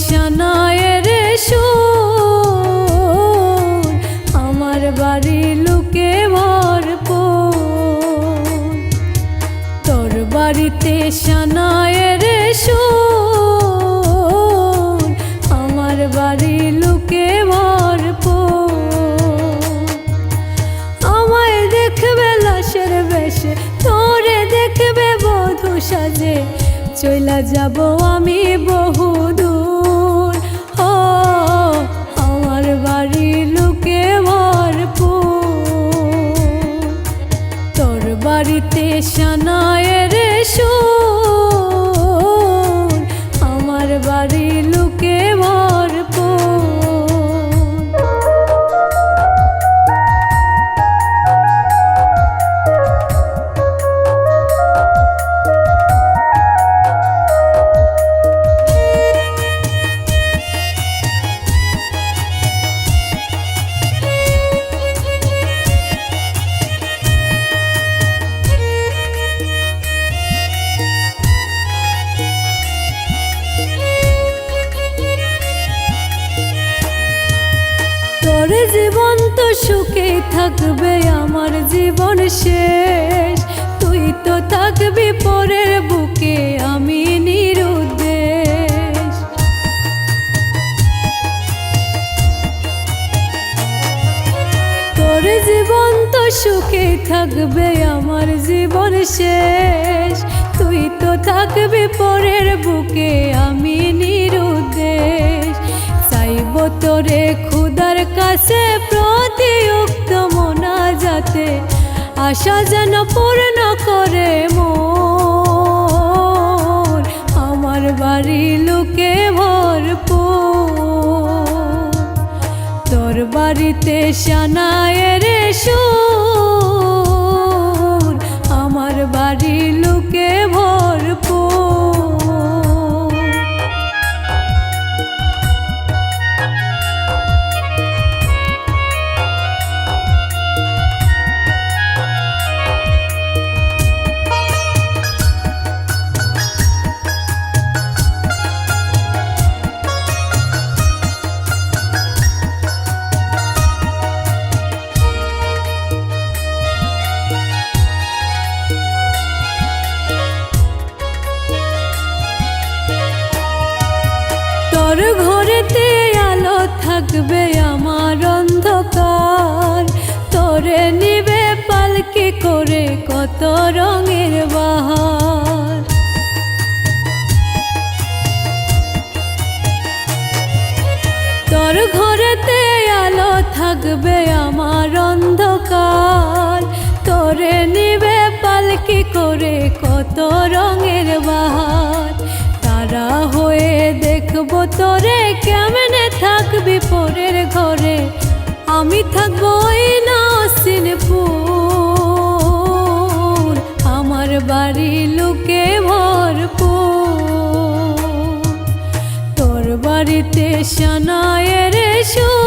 সানায়ের সুর, আমার বাড়ি লোকে ভরপুর। তোর বাড়িতে সানায়ের সুর, আমার বাড়ি লোকে ভরপুর। আমায় দেখবে লাশের বেশে, তোরে দেখবে বধূ সাজে, চইলা যাব আমি বহুদূর। ও আমার বাড়ি লোকে ভরপুর। তোর বাড়িতে সানায়ের সুর, আমার বাড়ি লোকে ভরপুর। তোর জীবন তো সুখে থাকবে, আমার জীবন শেষ। তুই তো থাকবি পরের বুকে, আমি নিরুদ্দেশ। তোর জীবন তো সুখে থাকবে, আমার জীবন শেষ। তুই তো থাকবি পরের বুকে, আমি নিরুদ্দেশ। চাইব তোরে খুদার কাছে প্রতি উক্ত মোনাজাতে, আশা যেন পূর্ণ করে মোর। আমার বাড়ি লোকে ভরপুর। তোর বাড়িতে সানায়ের সুর, আমার বাড়ি লোকে ভরপুর। তোর ঘরেতে আলো থাকবে, আমার অন্ধকার। তোরে নিবে পালকি করে কত রঙের বাহার। তোর ঘরেতে আলো থাকবে, আমার অন্ধকার। তোরে নিবে পালকি করে কত রঙের বাহার। তারা হয়ে দেখবো তোরে, কেমনে থাকবি পরের ঘরে। আমি থাকবো ওই নাসিনপুর, আমার বাড়ি লোকে ভরপুর। তোর বাড়িতে সানায়ের সুর,